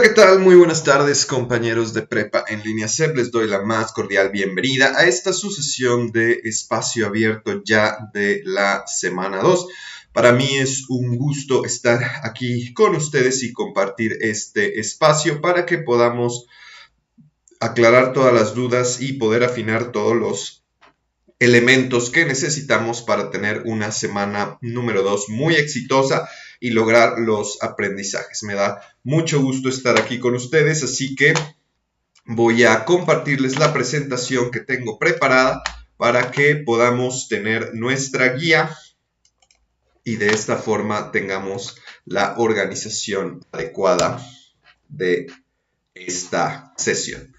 ¿qué tal? Muy buenas tardes, compañeros de Prepa en línea CEP. Les doy la más cordial bienvenida a esta sucesión de espacio abierto ya de la semana 2. Para mí es un gusto estar aquí con ustedes y compartir este espacio para que podamos aclarar todas las dudas y poder afinar todos los elementos que necesitamos para tener una semana número 2 muy exitosa y lograr los aprendizajes. Me da mucho gusto estar aquí con ustedes, así que voy a compartirles la presentación que tengo preparada para que podamos tener nuestra guía y de esta forma tengamos la organización adecuada de esta sesión.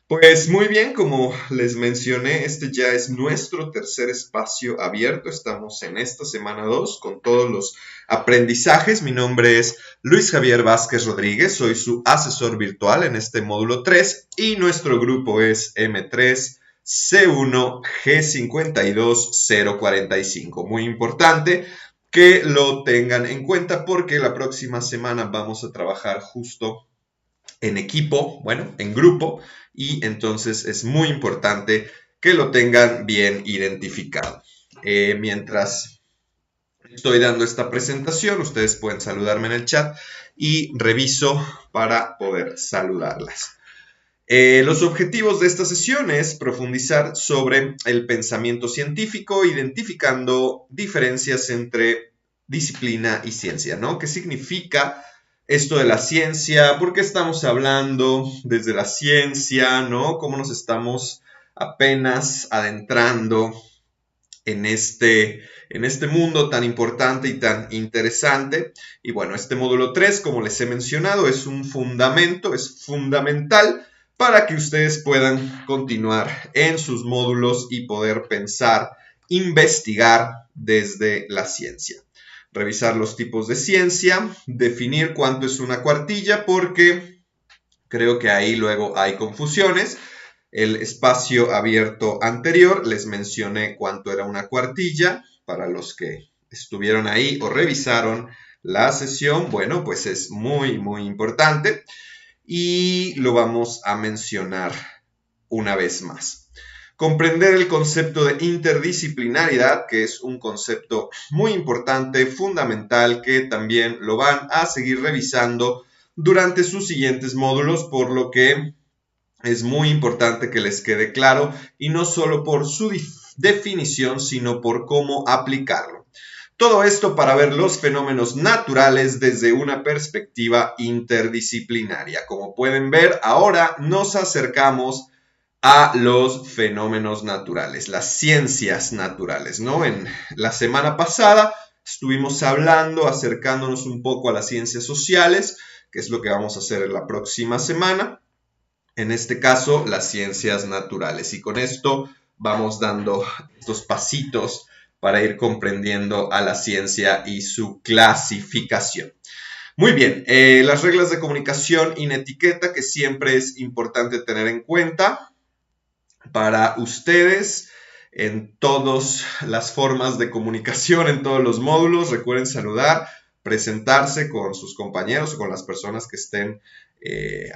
Pues muy bien, como les mencioné, este ya es nuestro tercer espacio abierto. Estamos en esta semana 2 con todos los aprendizajes. Mi nombre es Luis Javier Vázquez Rodríguez, soy su asesor virtual en este módulo 3 y nuestro grupo es M3C1G52045. Muy importante que lo tengan en cuenta porque la próxima semana vamos a trabajar justo en equipo, bueno, en grupo, y entonces es muy importante que lo tengan bien identificado. Mientras estoy dando esta presentación, ustedes pueden saludarme en el chat y reviso para poder saludarlas. Los objetivos de esta sesión es profundizar sobre el pensamiento científico, identificando diferencias entre disciplina y ciencia, ¿no? ¿Qué significa esto de la ciencia? ¿Por qué estamos hablando desde la ciencia, ¿no? ¿Cómo nos estamos apenas adentrando en este mundo tan importante y tan interesante? Y bueno, este módulo 3, como les he mencionado, es un fundamento, es fundamental para que ustedes puedan continuar en sus módulos y poder pensar, investigar desde la ciencia. Revisar los tipos de ciencia, definir cuánto es una cuartilla, porque creo que ahí luego hay confusiones. El espacio abierto anterior les mencioné cuánto era una cuartilla. Para los que estuvieron ahí o revisaron la sesión, bueno, pues es muy, muy importante y lo vamos a mencionar una vez más. Comprender el concepto de interdisciplinaridad, que es un concepto muy importante, fundamental, que también lo van a seguir revisando durante sus siguientes módulos, por lo que es muy importante que les quede claro, y no solo por su definición, sino por cómo aplicarlo. Todo esto para ver los fenómenos naturales desde una perspectiva interdisciplinaria. Como pueden ver, ahora nos acercamos a los fenómenos naturales, las ciencias naturales, ¿no? En la semana pasada estuvimos hablando, acercándonos un poco a las ciencias sociales, que es lo que vamos a hacer en la próxima semana. En este caso, las ciencias naturales. Y con esto vamos dando estos pasitos para ir comprendiendo a la ciencia y su clasificación. Muy bien, las reglas de comunicación in etiqueta que siempre es importante tener en cuenta para ustedes en todas las formas de comunicación, en todos los módulos. Recuerden saludar, presentarse con sus compañeros o con las personas que estén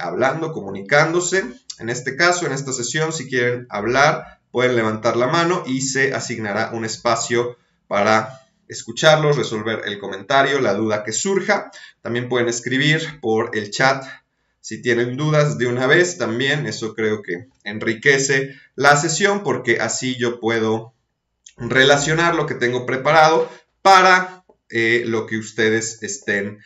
hablando, comunicándose. En este caso, en esta sesión, si quieren hablar, pueden levantar la mano y se asignará un espacio para escucharlos, resolver el comentario, la duda que surja. También pueden escribir por el chat si tienen dudas de una vez también. Eso creo que enriquece la sesión porque así yo puedo relacionar lo que tengo preparado para lo que ustedes estén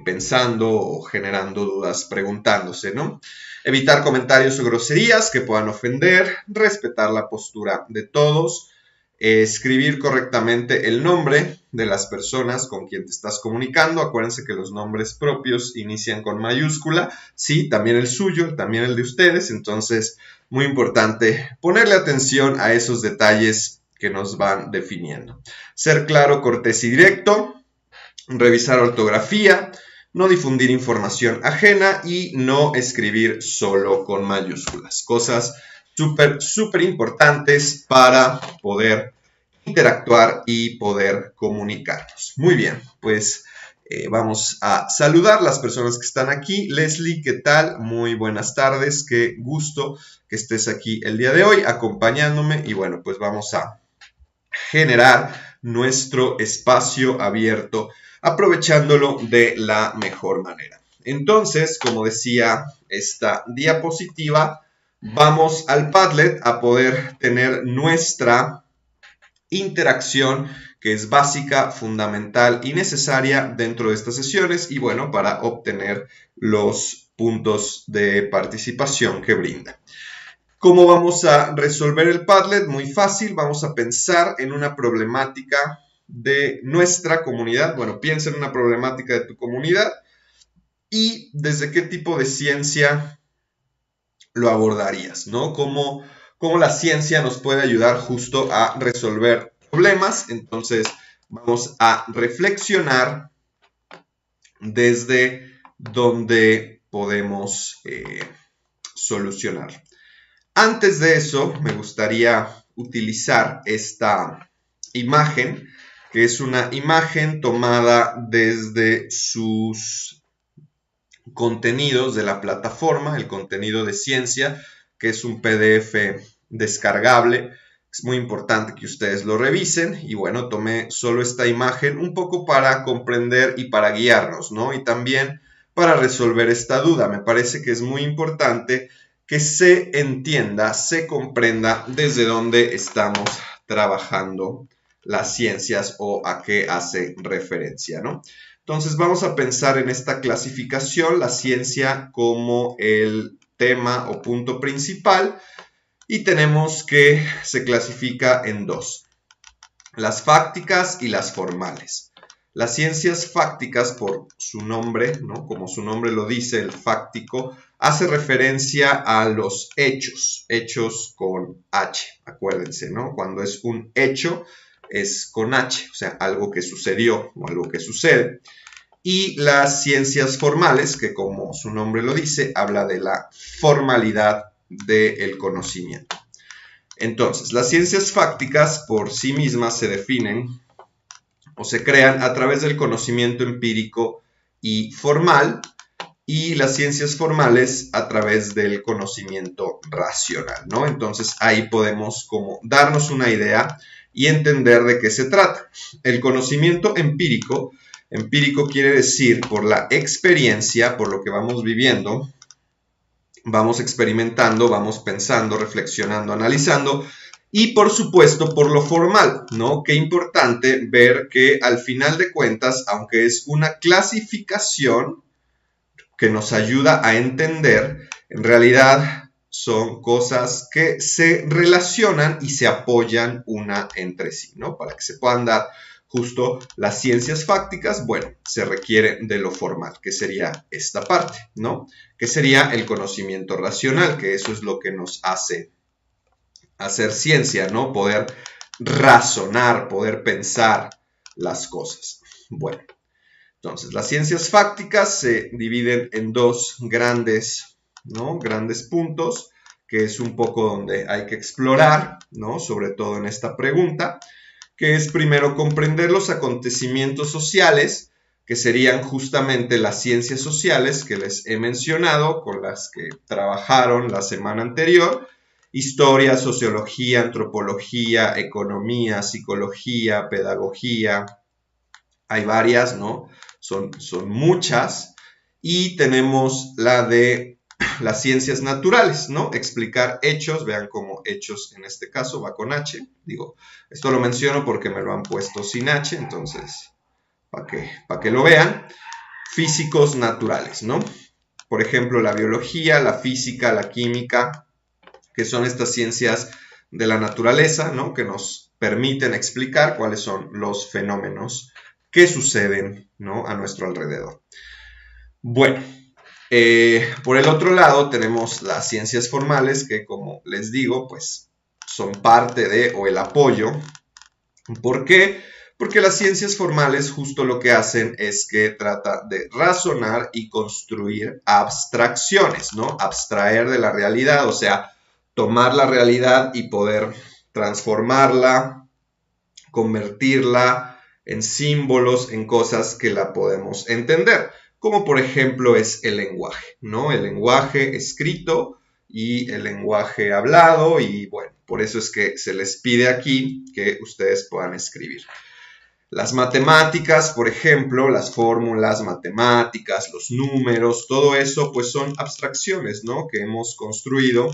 pensando o generando dudas, preguntándose, ¿no? Evitar comentarios o groserías que puedan ofender, respetar la postura de todos, escribir correctamente el nombre de las personas con quien te estás comunicando. Acuérdense que los nombres propios inician con mayúscula, sí, también el suyo, también el de ustedes, entonces muy importante ponerle atención a esos detalles que nos van definiendo. Ser claro, cortés y directo, revisar ortografía, no difundir información ajena y no escribir solo con mayúsculas. Cosas súper importantes para poder interactuar y poder comunicarnos. Muy bien, pues Vamos a saludar las personas que están aquí. Leslie, ¿qué tal? Muy buenas tardes, qué gusto que estés aquí el día de hoy acompañándome. Y bueno, pues vamos a generar nuestro espacio abierto, aprovechándolo de la mejor manera. Entonces, como decía esta diapositiva, vamos al Padlet a poder tener nuestra interacción que es básica, fundamental y necesaria dentro de estas sesiones y bueno, para obtener los puntos de participación que brinda. ¿Cómo vamos a resolver el Padlet? Muy fácil, vamos a pensar en una problemática de nuestra comunidad. Bueno, piensa en una problemática de tu comunidad y desde qué tipo de ciencia lo abordarías, ¿no? ¿Cómo la ciencia nos puede ayudar justo a resolver problemas? Entonces, vamos a reflexionar desde donde podemos solucionar. Antes de eso, me gustaría utilizar esta imagen, que es una imagen tomada desde sus contenidos de la plataforma, el contenido de ciencia, que es un PDF descargable. Es muy importante que ustedes lo revisen y bueno, tomé solo esta imagen un poco para comprender y para guiarnos, ¿no? Y también para resolver esta duda. Me parece que es muy importante que se entienda, se comprenda desde dónde estamos trabajando las ciencias o a qué hace referencia, ¿no? Entonces vamos a pensar en esta clasificación, la ciencia como el tema o punto principal y tenemos que se clasifica en dos, las fácticas y las formales. Las ciencias fácticas, por su nombre, ¿no? Como su nombre lo dice, el fáctico, hace referencia a los hechos, hechos con H, acuérdense, ¿no? Cuando es un hecho es con H, o sea, algo que sucedió o algo que sucede. Y las ciencias formales, que como su nombre lo dice, habla de la formalidad del conocimiento. Entonces, las ciencias fácticas por sí mismas se definen o se crean a través del conocimiento empírico y formal, y las ciencias formales a través del conocimiento racional, ¿no? Entonces, ahí podemos como darnos una idea y entender de qué se trata. El conocimiento empírico quiere decir por la experiencia, por lo que vamos viviendo, vamos experimentando, vamos pensando, reflexionando, analizando y por supuesto por lo formal, ¿no? Qué importante ver que al final de cuentas, aunque es una clasificación que nos ayuda a entender, en realidad son cosas que se relacionan y se apoyan una entre sí, ¿no? Para que se puedan dar justo las ciencias fácticas, bueno, se requiere de lo formal, que sería esta parte, ¿no? Que sería el conocimiento racional, que eso es lo que nos hace hacer ciencia, ¿no? Poder razonar, poder pensar las cosas. Bueno, entonces las ciencias fácticas se dividen en dos grandes, ¿no? Grandes puntos, que es un poco donde hay que explorar, ¿no? Sobre todo en esta pregunta, que es primero comprender los acontecimientos sociales, que serían justamente las ciencias sociales que les he mencionado, con las que trabajaron la semana anterior, historia, sociología, antropología, economía, psicología, pedagogía, hay varias, ¿no? Son muchas, y tenemos la de las ciencias naturales, ¿no? Explicar hechos, vean cómo hechos en este caso va con H, digo, esto lo menciono porque me lo han puesto sin H, entonces, para que lo vean, físicos naturales, ¿no? Por ejemplo, la biología, la física, la química, que son estas ciencias de la naturaleza, ¿no? Que nos permiten explicar cuáles son los fenómenos que suceden, ¿no? A nuestro alrededor. Bueno, por el otro lado tenemos las ciencias formales que, como les digo, pues son parte de o el apoyo. ¿Por qué? Porque las ciencias formales justo lo que hacen es que trata de razonar y construir abstracciones, ¿no? Abstraer de la realidad, o sea, tomar la realidad y poder transformarla, convertirla en símbolos, en cosas que la podemos entender, como por ejemplo es el lenguaje, ¿no? El lenguaje escrito y el lenguaje hablado, y bueno, por eso es que se les pide aquí que ustedes puedan escribir. Las matemáticas, por ejemplo, las fórmulas matemáticas, los números, todo eso pues son abstracciones, ¿no? Que hemos construido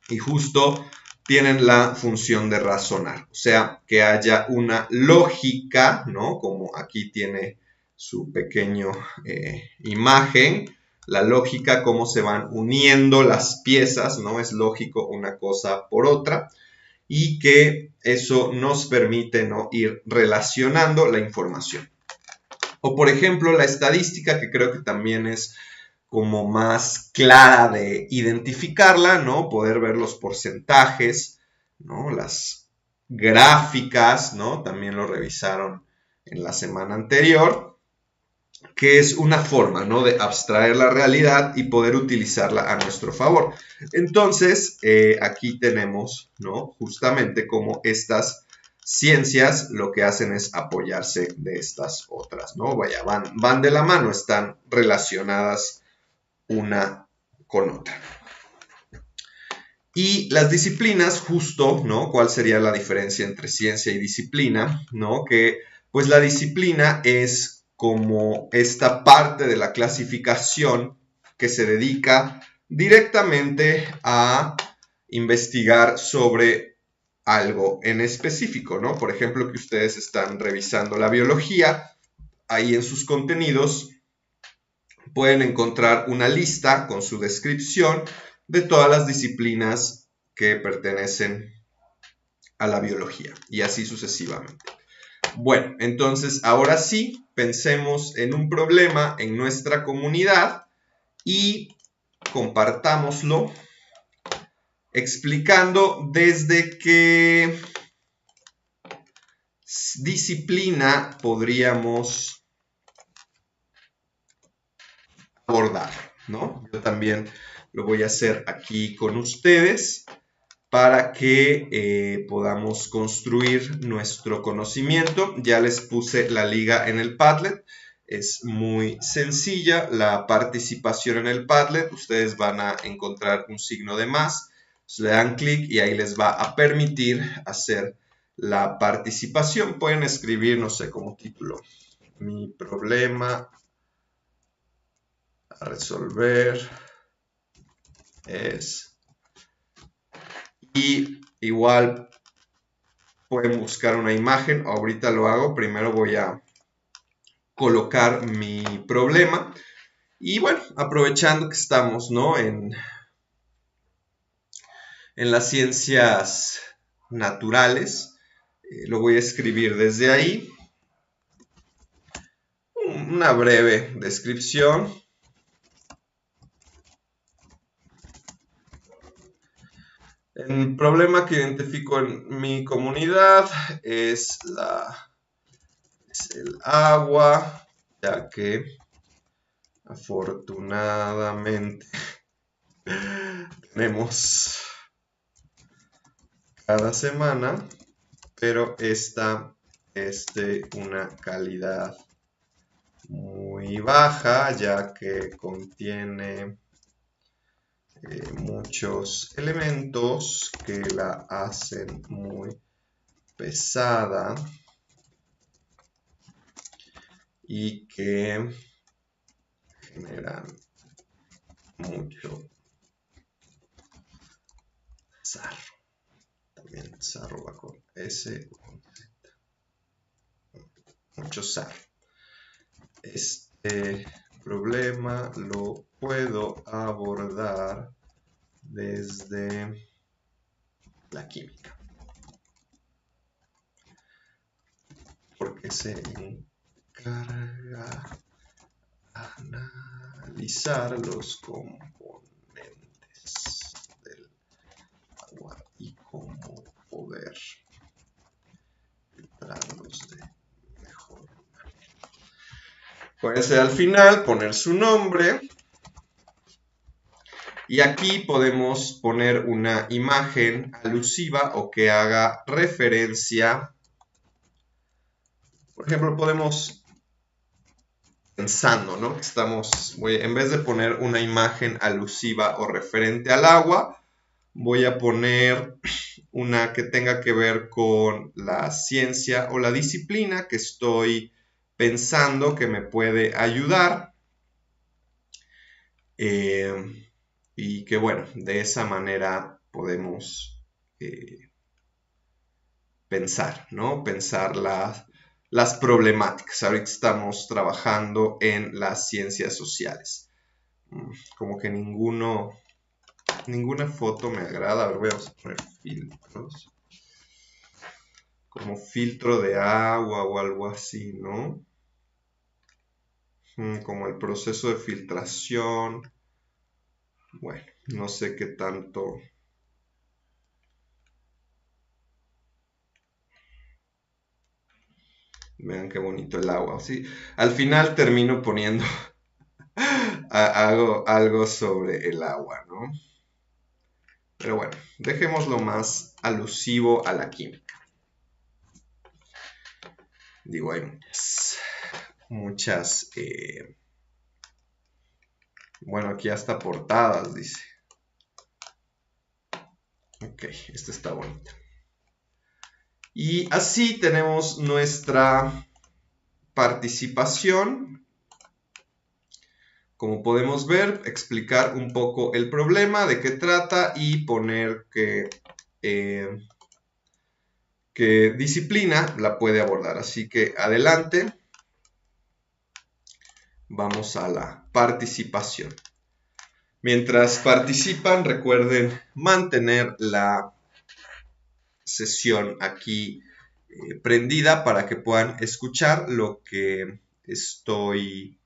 y justo tienen la función de razonar, o sea, que haya una lógica, ¿no? Como aquí tiene su pequeño imagen, la lógica, cómo se van uniendo las piezas, ¿no? Es lógico una cosa por otra, y que eso nos permite, ¿no? Ir relacionando la información. O por ejemplo, la estadística, que creo que también es como más clara de identificarla, ¿no? Poder ver los porcentajes, ¿no? Las gráficas, ¿no? También lo revisaron en la semana anterior, que es una forma, ¿no? De abstraer la realidad y poder utilizarla a nuestro favor. Entonces, aquí tenemos, ¿no? Justamente como estas ciencias lo que hacen es apoyarse de estas otras, ¿no? Vaya, van de la mano, están relacionadas una con otra. Y las disciplinas, justo, ¿no? ¿Cuál sería la diferencia entre ciencia y disciplina? ¿No? Que pues la disciplina es como esta parte de la clasificación que se dedica directamente a investigar sobre algo en específico, ¿no? Por ejemplo, que ustedes están revisando la biología, ahí en sus contenidos pueden encontrar una lista con su descripción de todas las disciplinas que pertenecen a la biología y así sucesivamente. Bueno, entonces ahora sí, pensemos en un problema en nuestra comunidad y compartámoslo explicando desde qué disciplina podríamos abordar, ¿no? Yo también lo voy a hacer aquí con ustedes para que podamos construir nuestro conocimiento. Ya les puse la liga en el Padlet. Es muy sencilla la participación en el Padlet. Ustedes van a encontrar un signo de más. Le dan clic y ahí les va a permitir hacer la participación. Pueden escribir, no sé, como título, mi problema a resolver es... Y igual pueden buscar una imagen, ahorita lo hago, primero voy a colocar mi problema y bueno, aprovechando que estamos, ¿no? en las ciencias naturales, lo voy a escribir desde ahí, una breve descripción. El problema que identifico en mi comunidad es el agua, ya que afortunadamente tenemos cada semana, pero esta es de una calidad muy baja, ya que contiene muchos elementos que la hacen muy pesada y que generan mucho sarro. También sarro va con S o con Z. Mucho sarro. Este problema lo puedo abordar desde la química, porque se encarga analizar los componentes del agua y cómo poder filtrarlos de mejor manera. Puede ser al final poner su nombre y aquí podemos poner una imagen alusiva o que haga referencia, Por ejemplo, podemos pensando, ¿no? En vez de poner una imagen alusiva o referente al agua, voy a poner una que tenga que ver con la ciencia o la disciplina que estoy pensando que me puede ayudar. Y que bueno, de esa manera podemos pensar, ¿no? Pensar las problemáticas. Ahorita estamos trabajando en las ciencias sociales. Como que ninguna foto me agrada. A ver, vamos a poner filtros. Como filtro de agua o algo así, ¿no? Como el proceso de filtración. Bueno, no sé qué tanto. Vean qué bonito el agua. ¿Sí? Al final termino poniendo algo sobre el agua, ¿no? Pero bueno, dejémoslo más alusivo a la química. Digo, hay muchas, bueno, aquí hasta portadas, dice. Ok, esta está bonita. Y así tenemos nuestra participación. Como podemos ver, explicar un poco el problema, de qué trata y poner qué disciplina la puede abordar. Así que adelante. Vamos a la participación. Mientras participan, recuerden mantener la sesión aquí prendida para que puedan escuchar lo que estoy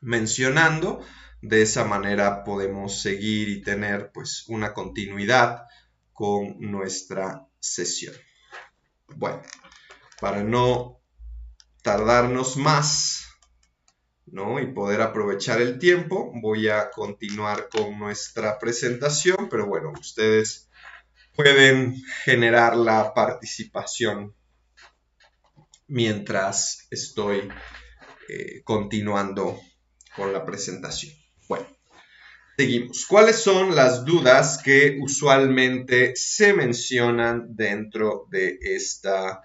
mencionando. De esa manera podemos seguir y tener pues una continuidad con nuestra sesión. Bueno, para no tardarnos más, ¿no? Y poder aprovechar el tiempo, voy a continuar con nuestra presentación, pero bueno, ustedes pueden generar la participación mientras estoy continuando con la presentación. Bueno, seguimos. ¿Cuáles son las dudas que usualmente se mencionan dentro de esta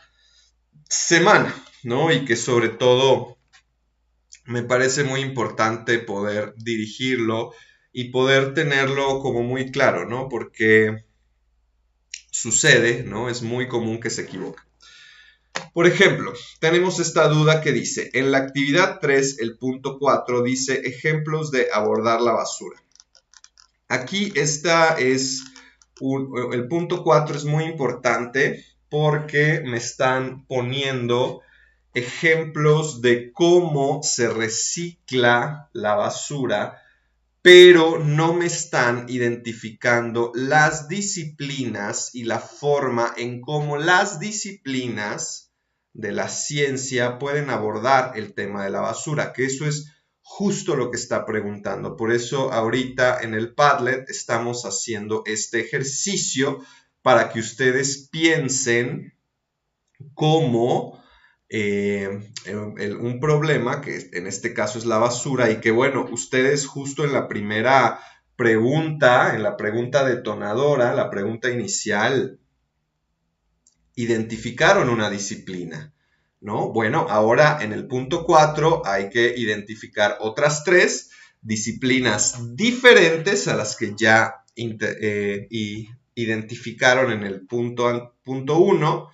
semana, ¿no? Y que sobre todo me parece muy importante poder dirigirlo y poder tenerlo como muy claro, ¿no? Porque sucede, ¿no? Es muy común que se equivoque. Por ejemplo, tenemos esta duda que dice, en la actividad 3, el punto 4, dice ejemplos de abordar la basura. Aquí el punto 4 es muy importante porque me están poniendo ejemplos de cómo se recicla la basura, pero no me están identificando las disciplinas y la forma en cómo las disciplinas de la ciencia pueden abordar el tema de la basura, que eso es justo lo que está preguntando. Por eso ahorita en el Padlet estamos haciendo este ejercicio para que ustedes piensen cómo un problema, que en este caso es la basura, y que bueno, ustedes justo en la primera pregunta, en la pregunta detonadora, la pregunta inicial, identificaron una disciplina, ¿no? Bueno, ahora en el punto 4 hay que identificar otras 3 disciplinas diferentes a las que ya identificaron en el punto 1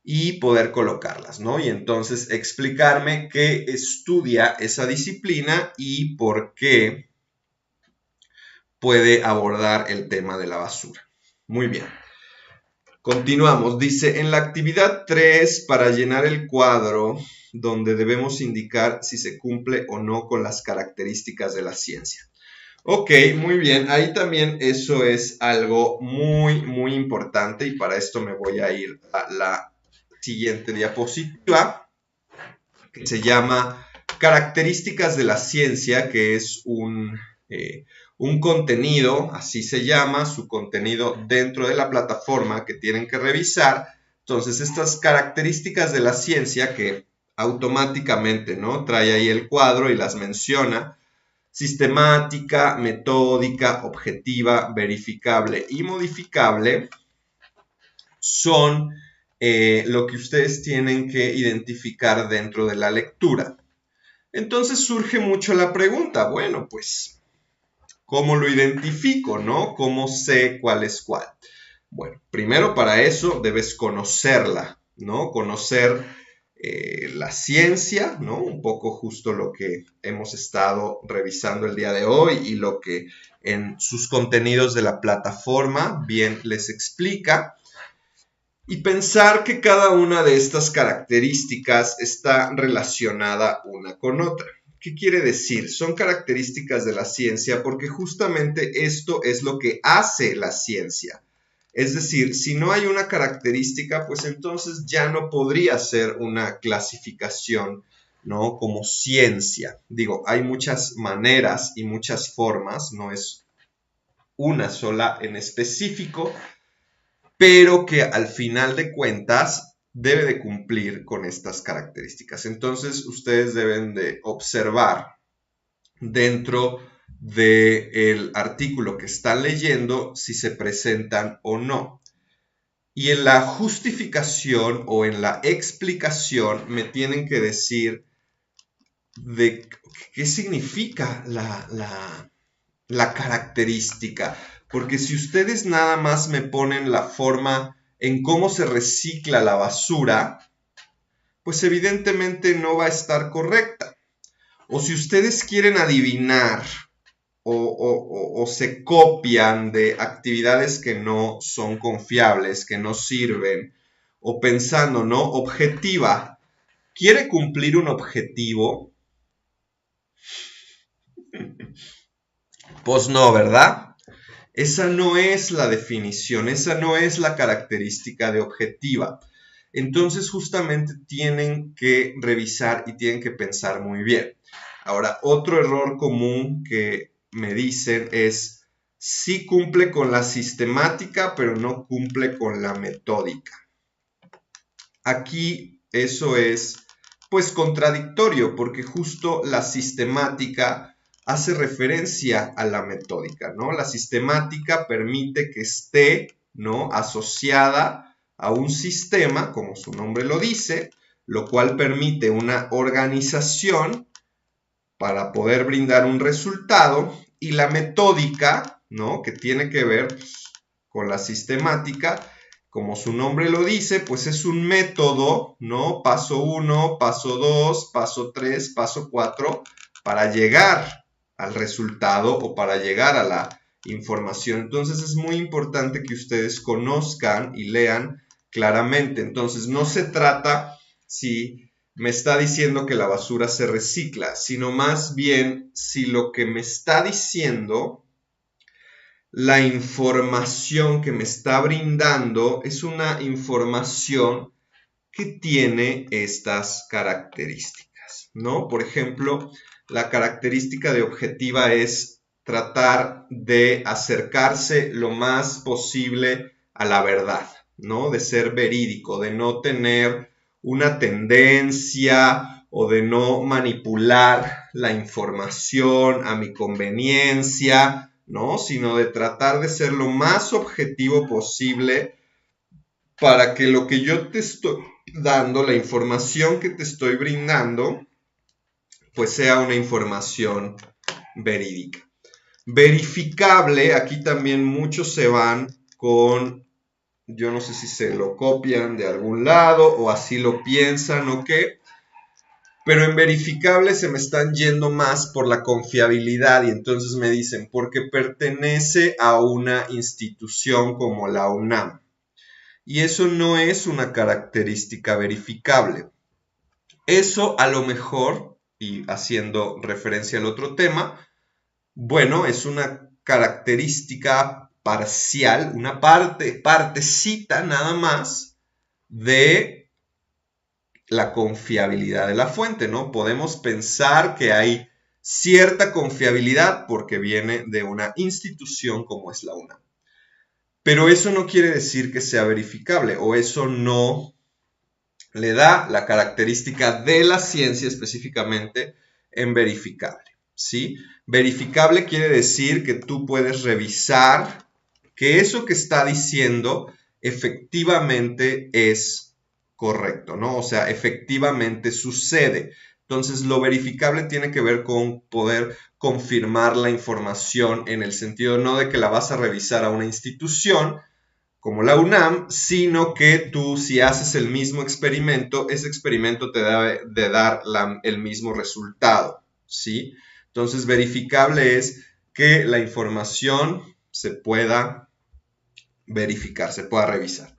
y poder colocarlas, ¿no? Y entonces explicarme qué estudia esa disciplina y por qué puede abordar el tema de la basura. Muy bien. Continuamos. Dice, en la actividad 3, para llenar el cuadro, donde debemos indicar si se cumple o no con las características de la ciencia. Ok, muy bien. Ahí también eso es algo muy, muy importante y para esto me voy a ir a la siguiente diapositiva, que se llama Características de la ciencia, que es un contenido, así se llama, su contenido dentro de la plataforma que tienen que revisar, Entonces, estas características de la ciencia que automáticamente, ¿no? Trae ahí el cuadro y las menciona: sistemática, metódica, objetiva, verificable y modificable, son lo que ustedes tienen que identificar dentro de la lectura. Entonces surge mucho la pregunta, bueno, pues, ¿cómo lo identifico, no? ¿Cómo sé cuál es cuál? Bueno, primero para eso debes conocerla, ¿no? Conocer la ciencia, ¿no? Un poco justo lo que hemos estado revisando el día de hoy y lo que en sus contenidos de la plataforma bien les explica. Y pensar que cada una de estas características está relacionada una con otra. ¿Qué quiere decir? Son características de la ciencia porque justamente esto es lo que hace la ciencia. Es decir, si no hay una característica, pues entonces ya no podría ser una clasificación, ¿no? Como ciencia. Digo, hay muchas maneras y muchas formas, no es una sola en específico, pero que al final de cuentas debe de cumplir con estas características. Entonces, ustedes deben de observar dentro del artículo que están leyendo si se presentan o no. Y en la justificación o en la explicación me tienen que decir de qué significa la característica. Porque si ustedes nada más me ponen la forma en cómo se recicla la basura, pues evidentemente no va a estar correcta. O si ustedes quieren adivinar o se copian de actividades que no son confiables, que no sirven, o pensando, ¿no? Objetiva, ¿quiere cumplir un objetivo? Pues no, ¿verdad? Esa no es la definición, esa no es la característica de objetiva. Entonces justamente tienen que revisar y tienen que pensar muy bien. Ahora, otro error común que me dicen es: sí cumple con la sistemática, pero no cumple con la metódica. Aquí eso es pues contradictorio, porque justo la sistemática hace referencia a la metódica, ¿no? La sistemática permite que esté, ¿no?, asociada a un sistema, como su nombre lo dice, lo cual permite una organización para poder brindar un resultado, y la metódica, ¿no?, que tiene que ver pues, con la sistemática, como su nombre lo dice, pues es un método, ¿no? Paso 1, paso 2, paso 3, paso 4, para llegar al resultado o para llegar a la información. Entonces es muy importante que ustedes conozcan y lean claramente. Entonces no se trata si me está diciendo que la basura se recicla, sino más bien si lo que me está diciendo, la información que me está brindando, es una información que tiene estas características, ¿no? Por ejemplo, la característica de objetiva es tratar de acercarse lo más posible a la verdad, ¿no? De ser verídico, de no tener una tendencia o de no manipular la información a mi conveniencia, ¿no? Sino de tratar de ser lo más objetivo posible para que lo que yo te estoy dando, la información que te estoy brindando, pues sea una información verídica. Verificable, aquí también muchos se van con, yo no sé si se lo copian de algún lado o así lo piensan o qué, pero en verificable se me están yendo más por la confiabilidad y entonces me dicen, porque pertenece a una institución como la UNAM. Y eso no es una característica verificable. Eso a lo mejor, y haciendo referencia al otro tema, bueno, es una característica parcial, una partecita nada más de la confiabilidad de la fuente, ¿no? Podemos pensar que hay cierta confiabilidad porque viene de una institución como es la UNAM. Pero eso no quiere decir que sea verificable, o eso no le da la característica de la ciencia específicamente en verificable, ¿sí? Verificable quiere decir que tú puedes revisar que eso que está diciendo efectivamente es correcto, ¿no? O sea, efectivamente sucede. Entonces, lo verificable tiene que ver con poder confirmar la información en el sentido no de que la vas a revisar a una institución como la UNAM, sino que tú, si haces el mismo experimento, ese experimento te debe de dar el mismo resultado, ¿sí? Entonces, verificable es que la información se pueda verificar, se pueda revisar.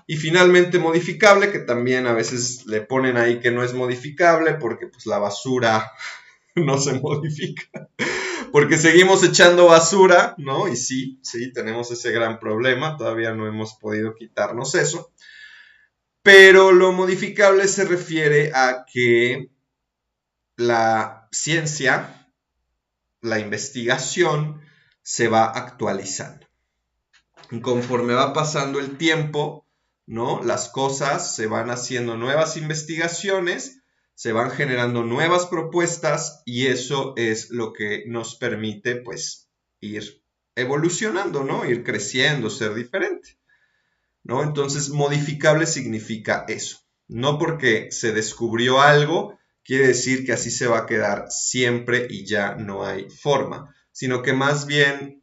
Y finalmente, modificable, que también a veces le ponen ahí que no es modificable porque pues la basura no se modifica. Porque seguimos echando basura, ¿no? Y sí, tenemos ese gran problema, todavía no hemos podido quitarnos eso. Pero lo modificable se refiere a que la ciencia, la investigación, se va actualizando. Y conforme va pasando el tiempo, ¿no? Las cosas se van haciendo nuevas investigaciones, se van generando nuevas propuestas y eso es lo que nos permite, pues, ir evolucionando, ¿no? Ir creciendo, ser diferente, ¿no? Entonces, modificable significa eso. No porque se descubrió algo, quiere decir que así se va a quedar siempre y ya no hay forma, sino que más bien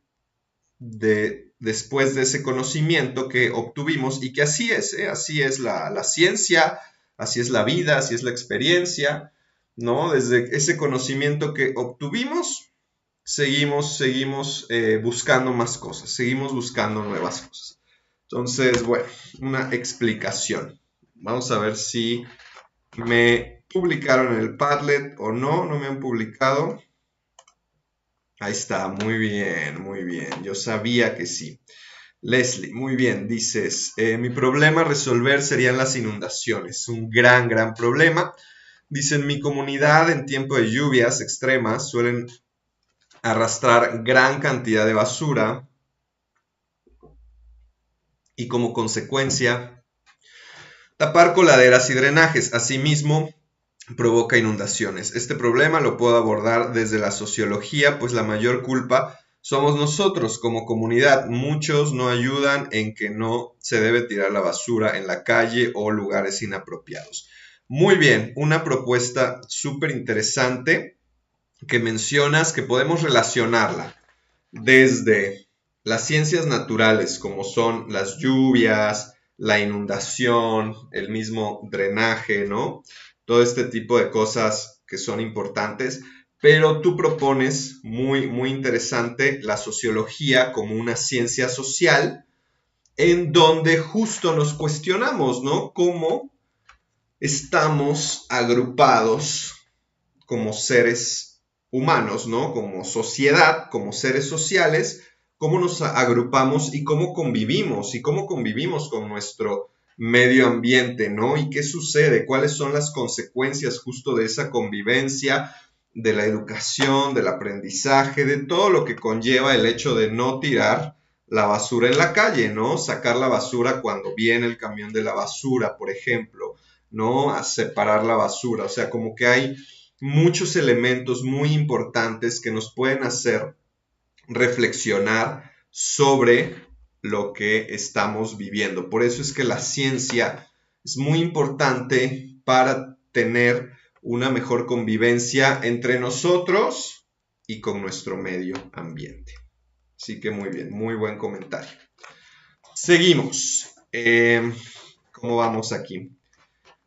después de ese conocimiento que obtuvimos y que así es la ciencia, así es la vida, así es la experiencia, ¿no? Desde ese conocimiento que obtuvimos, seguimos buscando más cosas, seguimos buscando nuevas cosas. Entonces, bueno, una explicación. Vamos a ver si me publicaron en el Padlet o no, no me han publicado. Ahí está, muy bien, muy bien. Yo sabía que sí. Leslie, muy bien, dices, mi problema a resolver serían las inundaciones. Un gran, gran problema. Dice, en mi comunidad en tiempo de lluvias extremas suelen arrastrar gran cantidad de basura y como consecuencia tapar coladeras y drenajes. Asimismo, provoca inundaciones. Este problema lo puedo abordar desde la sociología, pues la mayor culpa somos nosotros como comunidad. Muchos no ayudan en que no se debe tirar la basura en la calle o lugares inapropiados. Muy bien, una propuesta súper interesante que mencionas que podemos relacionarla desde las ciencias naturales como son las lluvias, la inundación, el mismo drenaje, ¿no? Todo este tipo de cosas que son importantes, pero tú propones muy, muy interesante la sociología como una ciencia social en donde justo nos cuestionamos, ¿no? Cómo estamos agrupados como seres humanos, ¿no? Como sociedad, como seres sociales, cómo nos agrupamos y cómo convivimos con nuestro medio ambiente, ¿no? Y qué sucede, cuáles son las consecuencias justo de esa convivencia, de la educación, del aprendizaje, de todo lo que conlleva el hecho de no tirar la basura en la calle, ¿no? Sacar la basura cuando viene el camión de la basura, por ejemplo, ¿no? A separar la basura, o sea, como que hay muchos elementos muy importantes que nos pueden hacer reflexionar sobre lo que estamos viviendo. Por eso es que la ciencia es muy importante para tener una mejor convivencia entre nosotros y con nuestro medio ambiente. Así que muy bien, muy buen comentario. Seguimos. ¿Cómo vamos aquí?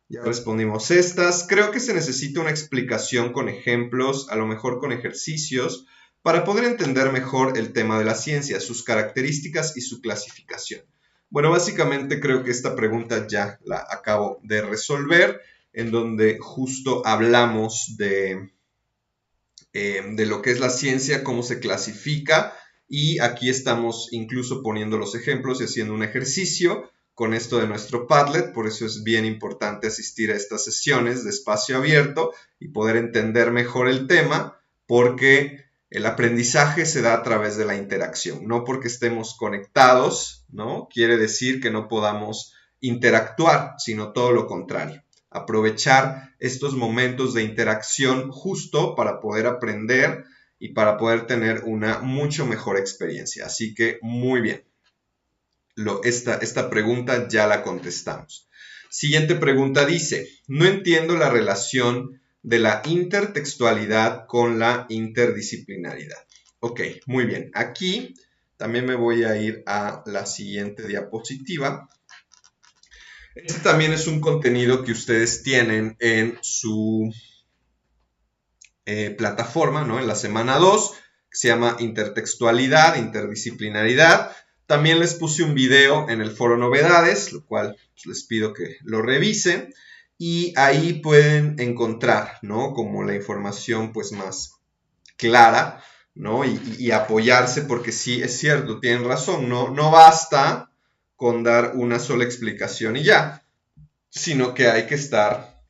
Ya respondimos estas. Creo que se necesita una explicación con ejemplos, a lo mejor con ejercicios, para poder entender mejor el tema de la ciencia, sus características y su clasificación. Bueno, básicamente creo que esta pregunta ya la acabo de resolver, en donde justo hablamos de lo que es la ciencia, cómo se clasifica, y aquí estamos incluso poniendo los ejemplos y haciendo un ejercicio con esto de nuestro Padlet. Por eso es bien importante asistir a estas sesiones de espacio abierto y poder entender mejor el tema, porque El aprendizaje se da a través de la interacción, no porque estemos conectados, ¿no? Quiere decir que no podamos interactuar, sino todo lo contrario. Aprovechar estos momentos de interacción justo para poder aprender y para poder tener una mucho mejor experiencia. Así que muy bien. Esta pregunta ya la contestamos. Siguiente pregunta dice, no entiendo la relación de la intertextualidad con la interdisciplinaridad. Ok, muy bien. Aquí también me voy a ir a la siguiente diapositiva. Este también es un contenido que ustedes tienen en su plataforma, ¿no? En la semana 2, que se llama Intertextualidad, Interdisciplinaridad. También les puse un video en el foro Novedades, lo cual pues, les pido que lo revisen. Y ahí pueden encontrar, ¿no? Como la información pues más clara, ¿no? Y apoyarse, porque sí, es cierto, tienen razón, no basta con dar una sola explicación y ya, sino que hay que estar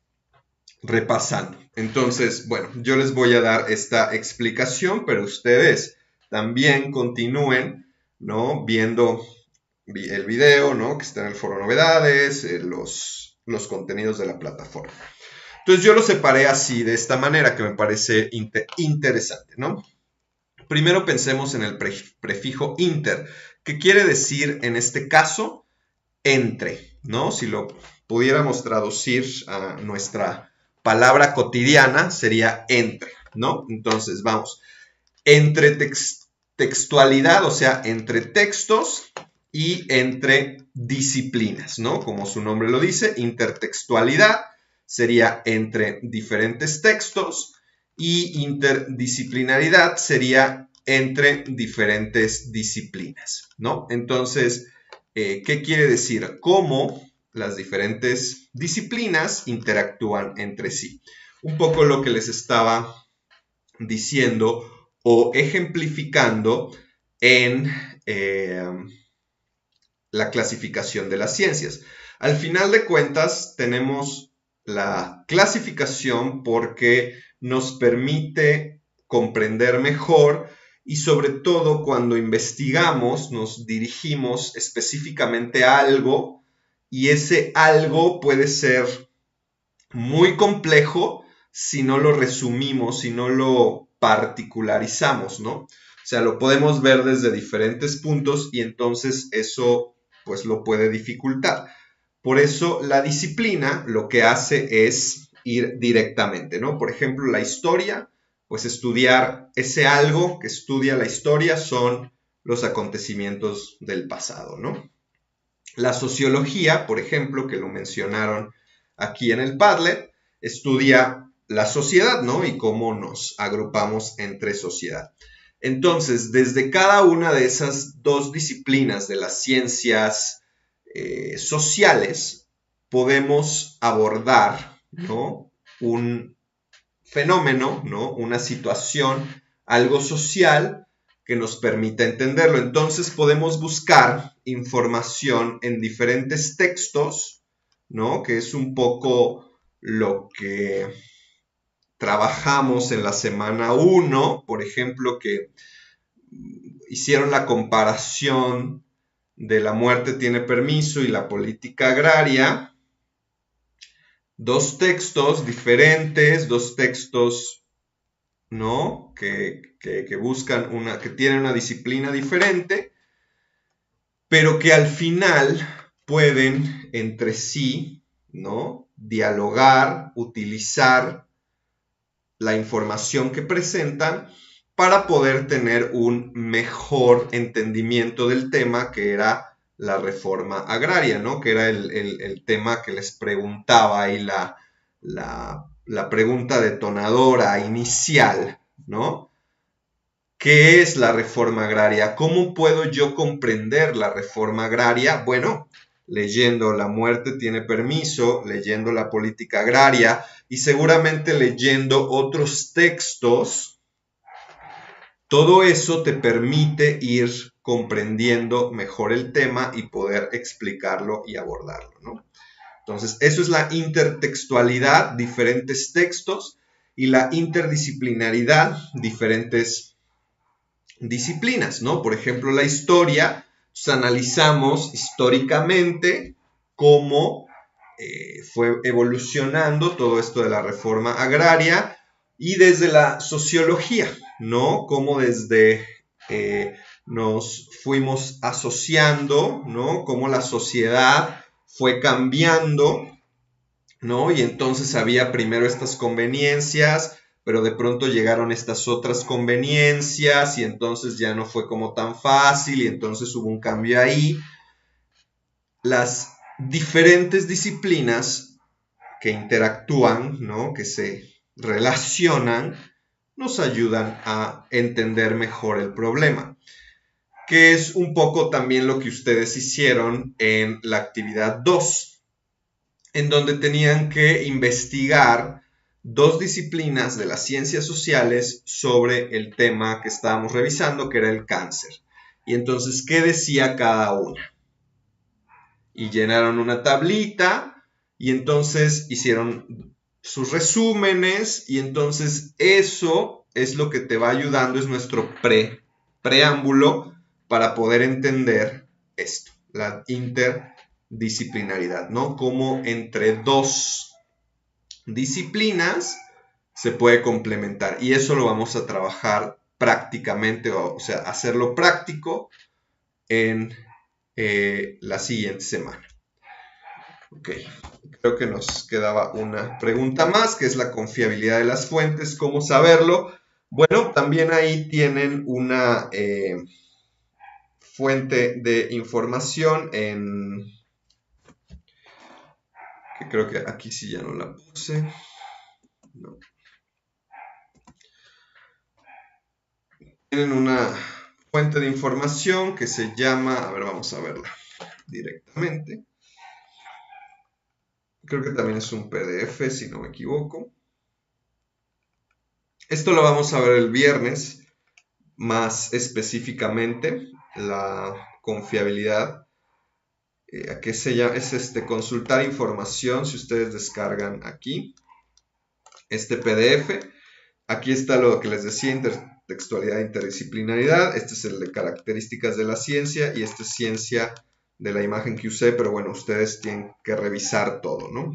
repasando. Entonces, bueno, yo les voy a dar esta explicación, pero ustedes también continúen, ¿no? Viendo el video, ¿no? Que está en el foro Novedades, los contenidos de la plataforma. Entonces yo lo separé así, de esta manera, que me parece interesante, ¿no? Primero pensemos en el prefijo inter, que quiere decir, en este caso, entre, ¿no? Si lo pudiéramos traducir a nuestra palabra cotidiana, sería entre, ¿no? Entonces, vamos, entre textualidad, o sea, entre textos y entre disciplinas, ¿no? Como su nombre lo dice, intertextualidad sería entre diferentes textos y interdisciplinaridad sería entre diferentes disciplinas, ¿no? Entonces, ¿qué quiere decir? Cómo las diferentes disciplinas interactúan entre sí. Un poco lo que les estaba diciendo o ejemplificando en la clasificación de las ciencias. Al final de cuentas, tenemos la clasificación porque nos permite comprender mejor y sobre todo cuando investigamos nos dirigimos específicamente a algo y ese algo puede ser muy complejo si no lo resumimos, si no lo particularizamos, ¿no? O sea, lo podemos ver desde diferentes puntos y entonces eso pues lo puede dificultar. Por eso la disciplina lo que hace es ir directamente, ¿no? Por ejemplo, la historia, pues estudiar ese algo que estudia la historia son los acontecimientos del pasado, ¿no? La sociología, por ejemplo, que lo mencionaron aquí en el Padlet, estudia la sociedad, ¿no? Y cómo nos agrupamos entre sociedad. Entonces, desde cada una de esas dos disciplinas de las ciencias sociales, podemos abordar, ¿no? Un fenómeno, ¿no? Una situación, algo social que nos permita entenderlo. Entonces podemos buscar información en diferentes textos, ¿no? Que es un poco lo que trabajamos en la semana 1, por ejemplo, que hicieron la comparación de La muerte tiene permiso y la política agraria. Dos textos diferentes, dos textos, ¿no? Que buscan que tienen una disciplina diferente, pero que al final pueden entre sí, ¿no? Dialogar, utilizar la información que presentan para poder tener un mejor entendimiento del tema, que era la reforma agraria, ¿no? Que era el tema que les preguntaba ahí la pregunta detonadora inicial, ¿no? ¿Qué es la reforma agraria? ¿Cómo puedo yo comprender la reforma agraria? Bueno, leyendo La muerte tiene permiso, leyendo la política agraria y seguramente leyendo otros textos. Todo eso te permite ir comprendiendo mejor el tema y poder explicarlo y abordarlo, ¿no? Entonces, eso es la intertextualidad, diferentes textos, y la interdisciplinaridad, diferentes disciplinas, ¿no? Por ejemplo, la historia, pues analizamos históricamente cómo fue evolucionando todo esto de la reforma agraria y desde la sociología, ¿no? Cómo desde nos fuimos asociando, ¿no? Cómo la sociedad fue cambiando, ¿no? Y entonces había primero estas conveniencias, pero de pronto llegaron estas otras conveniencias y entonces ya no fue como tan fácil y entonces hubo un cambio ahí. Las diferentes disciplinas que interactúan, ¿no? Que se relacionan, nos ayudan a entender mejor el problema, que es un poco también lo que ustedes hicieron en la actividad 2, en donde tenían que investigar 2 disciplinas de las ciencias sociales sobre el tema que estábamos revisando, que era el cáncer. Y entonces, ¿qué decía cada una? Y llenaron una tablita y entonces hicieron sus resúmenes y entonces eso es lo que te va ayudando, es nuestro preámbulo para poder entender esto, la interdisciplinaridad, ¿no? Cómo entre 2 disciplinas se puede complementar y eso lo vamos a trabajar prácticamente, o sea, hacerlo práctico en la siguiente semana. Ok, creo que nos quedaba una pregunta más, que es la confiabilidad de las fuentes, ¿cómo saberlo? Bueno, también ahí tienen una fuente de información en... que creo que aquí sí ya no la puse. No. Tienen una fuente de información que se llama... A ver, vamos a verla directamente. Creo que también es un PDF, si no me equivoco. Esto lo vamos a ver el viernes, más específicamente, la confiabilidad. ¿A qué se llama? Es consultar información, si ustedes descargan aquí este PDF. Aquí está lo que les decía, intertextualidad e interdisciplinaridad. Este es el de características de la ciencia y este es ciencia de la imagen que usé, pero bueno, ustedes tienen que revisar todo, ¿no?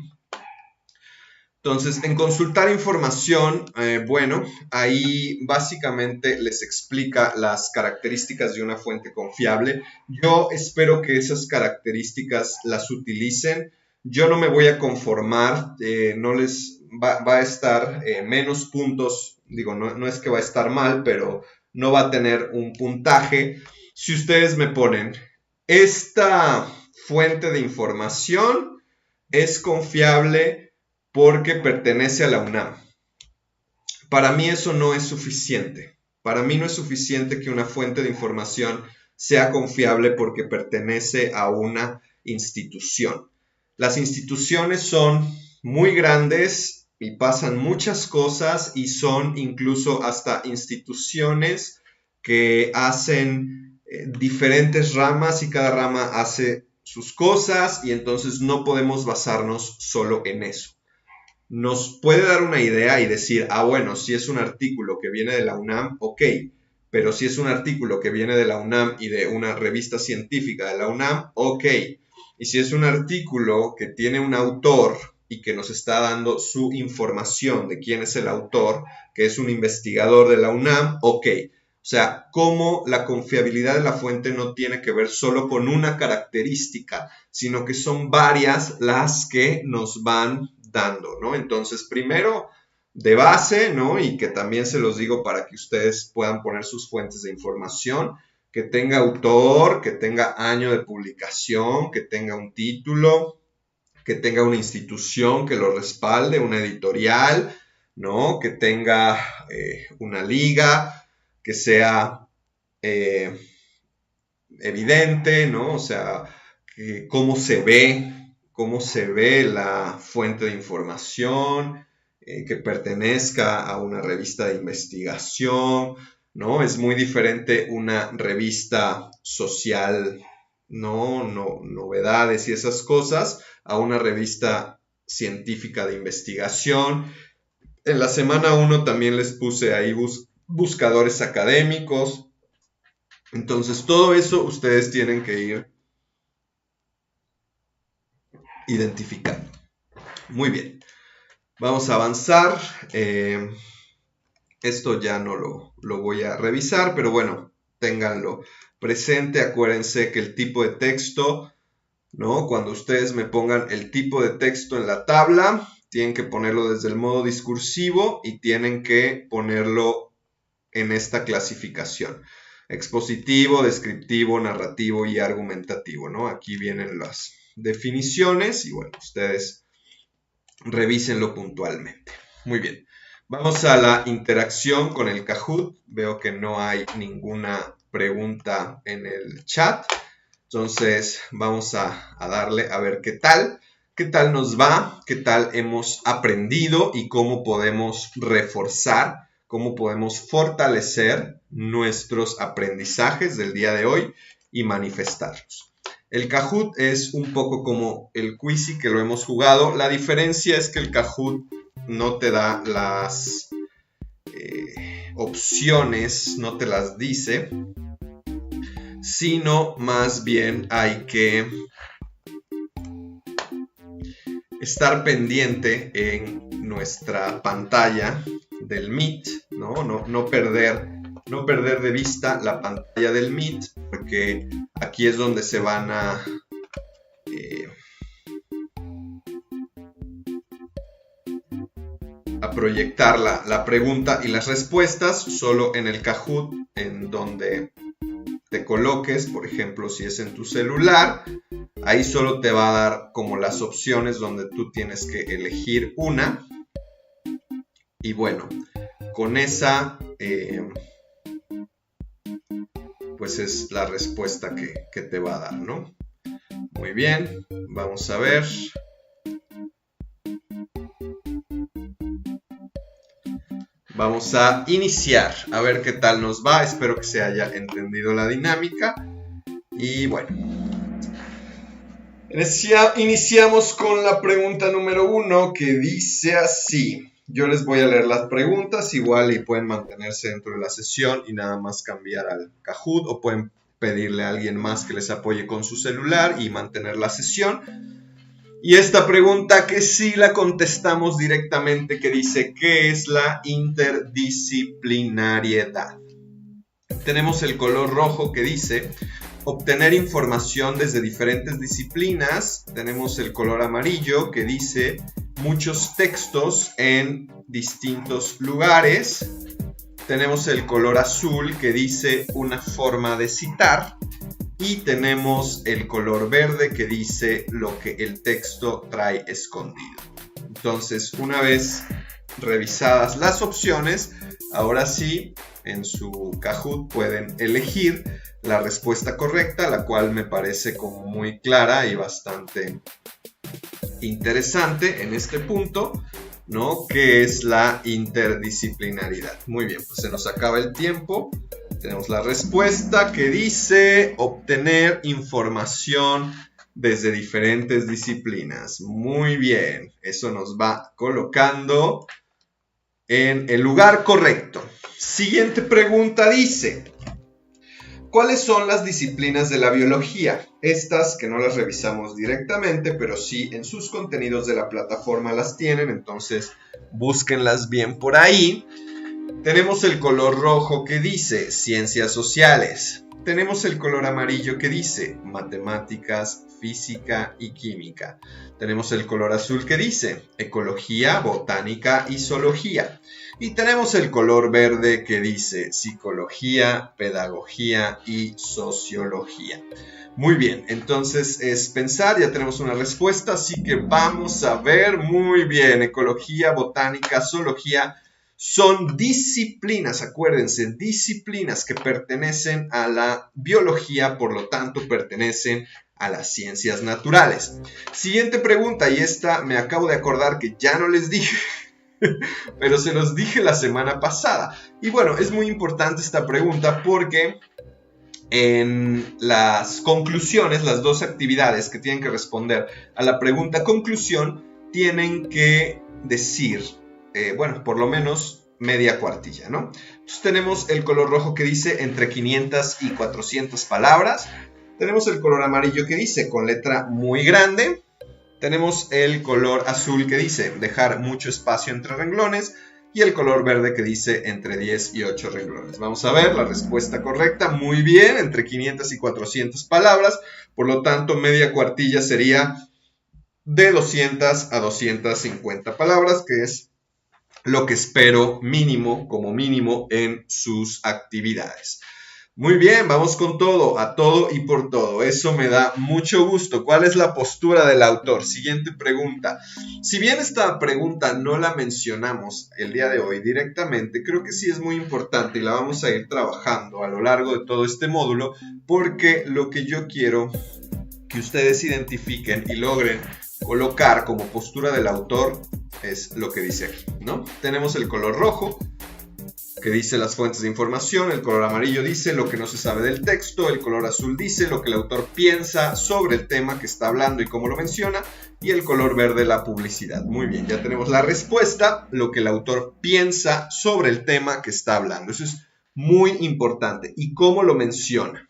Entonces, en consultar información, bueno, ahí básicamente les explica las características de una fuente confiable. Yo espero que esas características las utilicen. Yo no me voy a conformar, no les va a estar menos puntos, digo, no es que va a estar mal, pero no va a tener un puntaje. Si ustedes me ponen, esta fuente de información es confiable porque pertenece a la UNAM. Para mí eso no es suficiente. Para mí no es suficiente que una fuente de información sea confiable porque pertenece a una institución. Las instituciones son muy grandes y pasan muchas cosas y son incluso hasta instituciones que hacen diferentes ramas y cada rama hace sus cosas y entonces no podemos basarnos solo en eso. Nos puede dar una idea y decir, bueno, si es un artículo que viene de la UNAM, ok, pero si es un artículo que viene de la UNAM y de una revista científica de la UNAM, ok, y si es un artículo que tiene un autor y que nos está dando su información de quién es el autor, que es un investigador de la UNAM, ok. O sea, cómo la confiabilidad de la fuente no tiene que ver solo con una característica, sino que son varias las que nos van dando, ¿no? Entonces, primero, de base, ¿no? Y que también se los digo para que ustedes puedan poner sus fuentes de información, que tenga autor, que tenga año de publicación, que tenga un título, que tenga una institución que lo respalde, una editorial, ¿no? Que tenga una liga, que sea evidente, ¿no? O sea, cómo se ve la fuente de información, que pertenezca a una revista de investigación, ¿no? Es muy diferente una revista social, ¿no? Novedades y esas cosas, a una revista científica de investigación. En la semana 1 también les puse ahí buscadores académicos, Entonces, todo eso ustedes tienen que ir identificando. Muy bien. Vamos a avanzar. Esto ya no lo voy a revisar, pero bueno, ténganlo presente. Acuérdense que el tipo de texto, ¿no? Cuando ustedes me pongan el tipo de texto en la tabla, tienen que ponerlo desde el modo discursivo y tienen que ponerlo en esta clasificación: expositivo, descriptivo, narrativo y argumentativo, ¿no? Aquí vienen las definiciones y bueno, ustedes revísenlo puntualmente. Muy bien. Vamos a la interacción con el Kahoot. Veo que no hay ninguna pregunta en el chat. Entonces vamos a darle a ver qué tal nos va, qué tal hemos aprendido y cómo podemos reforzar, cómo podemos fortalecer nuestros aprendizajes del día de hoy y manifestarlos. El Kahoot es un poco como el Quizy, que lo hemos jugado. La diferencia es que el Kahoot no te da las opciones, no te las dice, sino más bien hay que estar pendiente en nuestra pantalla del Meet, no perder de vista la pantalla del Meet, porque aquí es donde se van a proyectar la pregunta y las respuestas. Solo en el Kahoot, en donde te coloques, por ejemplo, si es en tu celular, ahí solo te va a dar como las opciones donde tú tienes que elegir una. Y bueno, con esa, pues es la respuesta que te va a dar, ¿no? Muy bien, vamos a ver. Vamos a iniciar, a ver qué tal nos va. Espero que se haya entendido la dinámica. Y bueno, iniciamos con la pregunta número 1, que dice así. Yo les voy a leer las preguntas, igual y pueden mantenerse dentro de la sesión y nada más cambiar al Kahoot, o pueden pedirle a alguien más que les apoye con su celular y mantener la sesión. Y esta pregunta que sí la contestamos directamente, que dice: ¿qué es la interdisciplinariedad? Tenemos el color rojo que dice obtener información desde diferentes disciplinas. Tenemos el color amarillo que dice muchos textos en distintos lugares. Tenemos el color azul que dice una forma de citar. Y tenemos el color verde que dice lo que el texto trae escondido. Entonces, una vez revisadas las opciones, ahora sí, en su Kahoot pueden elegir la respuesta correcta, la cual me parece como muy clara y bastante interesante en este punto, ¿no? Que es la interdisciplinariedad. Muy bien, pues se nos acaba el tiempo. Tenemos la respuesta que dice obtener información desde diferentes disciplinas. Muy bien, eso nos va colocando en el lugar correcto. Siguiente pregunta dice: ¿cuáles son las disciplinas de la biología? Estas que no las revisamos directamente, pero sí en sus contenidos de la plataforma las tienen, entonces búsquenlas bien por ahí. Tenemos el color rojo que dice ciencias sociales. Tenemos el color amarillo que dice matemáticas, física y química. Tenemos el color azul que dice ecología, botánica y zoología. Y tenemos el color verde que dice psicología, pedagogía y sociología. Muy bien, entonces es pensar, ya tenemos una respuesta, así que vamos a ver. Muy bien, ecología, botánica, zoología son disciplinas, acuérdense, disciplinas que pertenecen a la biología, por lo tanto pertenecen a las ciencias naturales. Siguiente pregunta, y esta me acabo de acordar que ya no les dije, pero se los dije la semana pasada. Y bueno, es muy importante esta pregunta porque en las conclusiones, las dos actividades que tienen que responder a la pregunta conclusión, tienen que decir, bueno, por lo menos media cuartilla, ¿no? Entonces tenemos el color rojo que dice entre 500 y 400 palabras. Tenemos el color amarillo que dice con letra muy grande. Tenemos el color azul que dice dejar mucho espacio entre renglones. Y el color verde que dice entre 10 y 8 renglones. Vamos a ver la respuesta correcta. Muy bien, entre 500 y 400 palabras. Por lo tanto, media cuartilla sería de 200 a 250 palabras, que es lo que espero mínimo, como mínimo, en sus actividades. Muy bien, vamos con todo, a todo y por todo. Eso me da mucho gusto. ¿Cuál es la postura del autor? Siguiente pregunta. Si bien esta pregunta no la mencionamos el día de hoy directamente, creo que sí es muy importante y la vamos a ir trabajando a lo largo de todo este módulo, porque lo que yo quiero que ustedes identifiquen y logren colocar como postura del autor es lo que dice aquí, ¿no? Tenemos el color rojo, que dice las fuentes de información, el color amarillo dice lo que no se sabe del texto, el color azul dice lo que el autor piensa sobre el tema que está hablando y cómo lo menciona, y el color verde la publicidad. Muy bien, ya tenemos la respuesta, lo que el autor piensa sobre el tema que está hablando. Eso es muy importante. ¿Y cómo lo menciona?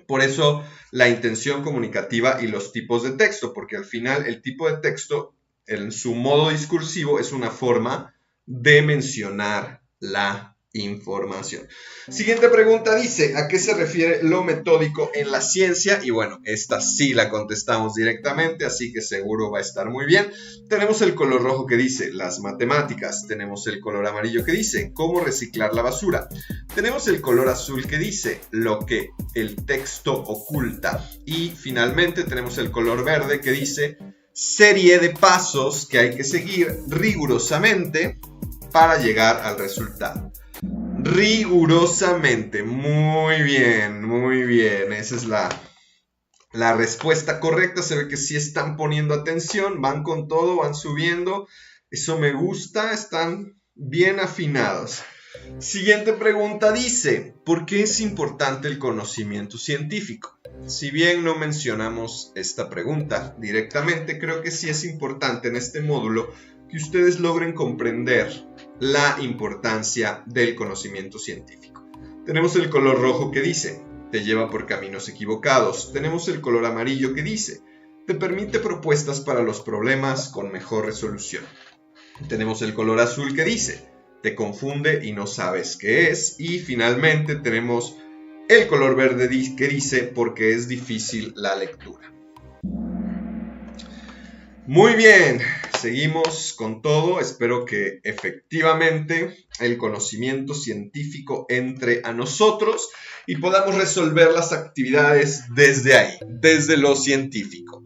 Por eso la intención comunicativa y los tipos de texto, porque al final el tipo de texto en su modo discursivo es una forma de mencionar la información. Siguiente pregunta dice, ¿a qué se refiere lo metódico en la ciencia? Y bueno, esta sí la contestamos directamente, así que seguro va a estar muy bien. Tenemos el color rojo que dice las matemáticas, tenemos el color amarillo que dice cómo reciclar la basura, tenemos el color azul que dice lo que el texto oculta y finalmente tenemos el color verde que dice serie de pasos que hay que seguir rigurosamente para llegar al resultado. Rigurosamente, muy bien, esa es la respuesta correcta. Se ve que sí están poniendo atención, van con todo, van subiendo, eso me gusta, están bien afinados. Siguiente pregunta dice, ¿por qué es importante el conocimiento científico? Si bien no mencionamos esta pregunta directamente, creo que sí es importante en este módulo que ustedes logren comprender la importancia del conocimiento científico. Tenemos el color rojo que dice, te lleva por caminos equivocados. Tenemos el color amarillo que dice, te permite propuestas para los problemas con mejor resolución. Tenemos el color azul que dice, te confunde y no sabes qué es. Y finalmente tenemos el color verde que dice, porque es difícil la lectura. Muy bien, seguimos con todo. Espero que efectivamente el conocimiento científico entre a nosotros y podamos resolver las actividades desde ahí, desde lo científico.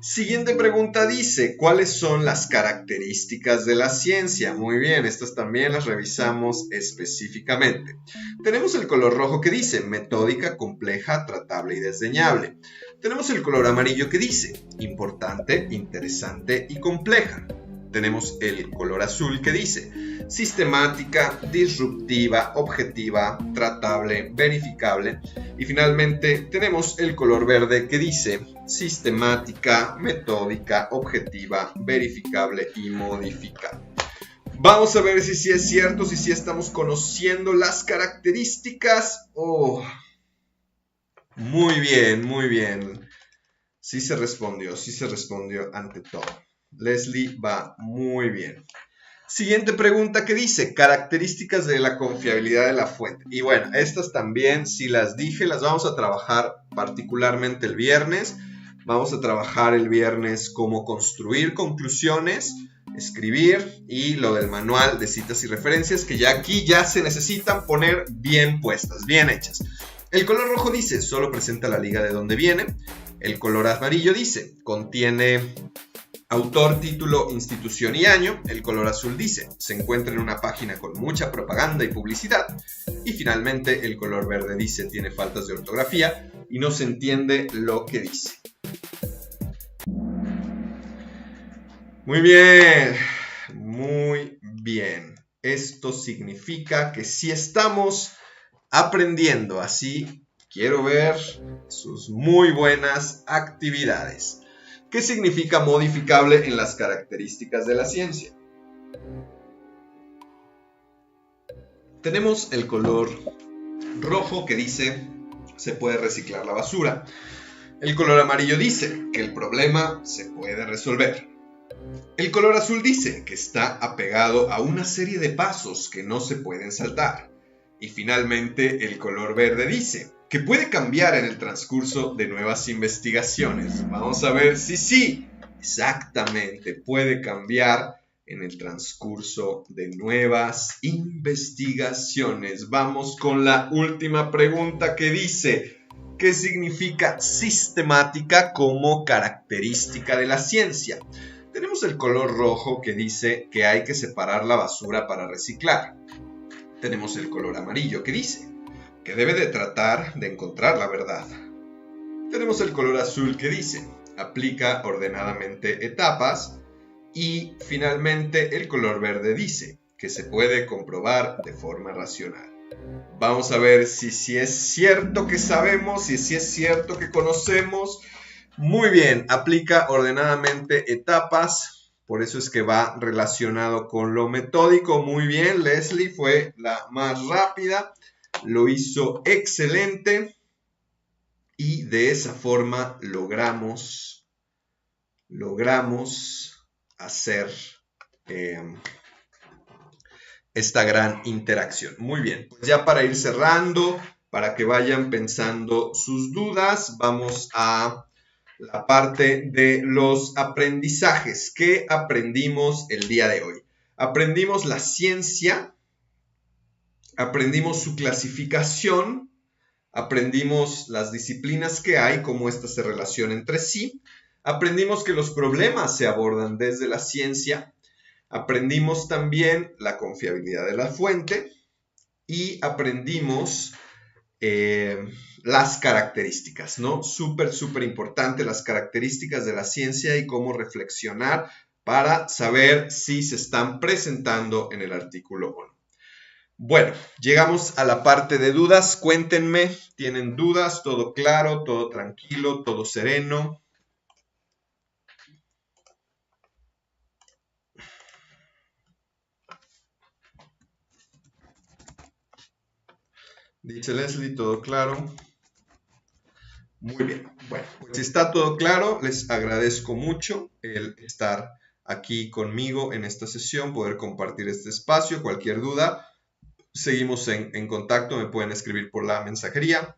Siguiente pregunta dice, ¿cuáles son las características de la ciencia? Muy bien, estas también las revisamos específicamente. Tenemos el color rojo que dice, metódica, compleja, tratable y desdeñable. Tenemos el color amarillo que dice, importante, interesante y compleja. Tenemos el color azul que dice, sistemática, disruptiva, objetiva, tratable, verificable. Y finalmente tenemos el color verde que dice, sistemática, metódica, objetiva, verificable y modificable. Vamos a ver si sí es cierto, si sí estamos conociendo las características. Oh, muy bien. Sí se respondió ante todo. Leslie va muy bien. Siguiente pregunta que dice, características de la confiabilidad de la fuente. Y bueno, estas también, si las dije, las vamos a trabajar particularmente el viernes. Vamos a trabajar el viernes cómo construir conclusiones, escribir y lo del manual de citas y referencias, que ya aquí ya se necesitan poner bien puestas, bien hechas. El color rojo dice, solo presenta la liga de donde viene. El color amarillo dice, contiene autor, título, institución y año. El color azul dice, se encuentra en una página con mucha propaganda y publicidad. Y finalmente el color verde dice, tiene faltas de ortografía y no se entiende lo que dice. Muy bien. Esto significa que sí estamos aprendiendo, así quiero ver sus muy buenas actividades. ¿Qué significa modificable en las características de la ciencia? Tenemos el color rojo que dice se puede reciclar la basura. El color amarillo dice que el problema se puede resolver. El color azul dice que está apegado a una serie de pasos que no se pueden saltar. Y finalmente el color verde dice que puede cambiar en el transcurso de nuevas investigaciones. Vamos a ver si sí, exactamente, puede cambiar en el transcurso de nuevas investigaciones. Vamos con la última pregunta que dice: ¿qué significa sistemática como característica de la ciencia? Tenemos el color rojo que dice que hay que separar la basura para reciclar. Tenemos el color amarillo que dice que debe de tratar de encontrar la verdad. Tenemos el color azul que dice aplica ordenadamente etapas. Y finalmente el color verde dice que se puede comprobar de forma racional. Vamos a ver si es cierto que sabemos, si es cierto que conocemos. Muy bien, aplica ordenadamente etapas, por eso es que va relacionado con lo metódico. Muy bien, Leslie fue la más rápida, lo hizo excelente y de esa forma logramos hacer esta gran interacción. Muy bien, pues ya para ir cerrando, para que vayan pensando sus dudas, vamos a la parte de los aprendizajes. ¿Qué aprendimos el día de hoy? Aprendimos la ciencia, aprendimos su clasificación, aprendimos las disciplinas que hay, cómo éstas se relacionan entre sí. Aprendimos que los problemas se abordan desde la ciencia, aprendimos también la confiabilidad de la fuente y aprendimos las características, ¿no? Súper importante las características de la ciencia y cómo reflexionar para saber si se están presentando en el artículo 1. Bueno, llegamos a la parte de dudas. Cuéntenme, ¿tienen dudas? ¿Todo claro? ¿Todo tranquilo? ¿Todo sereno? Dice Leslie, todo claro. Muy bien. Bueno, pues si está todo claro, les agradezco mucho el estar aquí conmigo en esta sesión, poder compartir este espacio. Cualquier duda, seguimos en contacto. Me pueden escribir por la mensajería,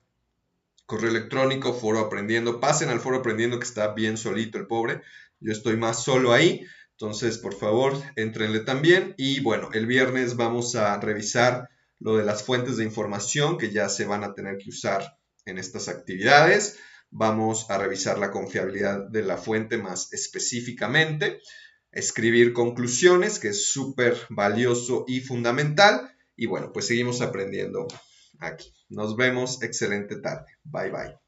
correo electrónico, Foro Aprendiendo. Pasen al Foro Aprendiendo, que está bien solito el pobre. Yo estoy más solo ahí. Entonces, por favor, éntrenle también. Y bueno, el viernes vamos a revisar lo de las fuentes de información que ya se van a tener que usar en estas actividades. Vamos a revisar la confiabilidad de la fuente más específicamente, escribir conclusiones, que es súper valioso y fundamental. Y bueno, pues seguimos aprendiendo aquí. Nos vemos. Excelente tarde. Bye, bye.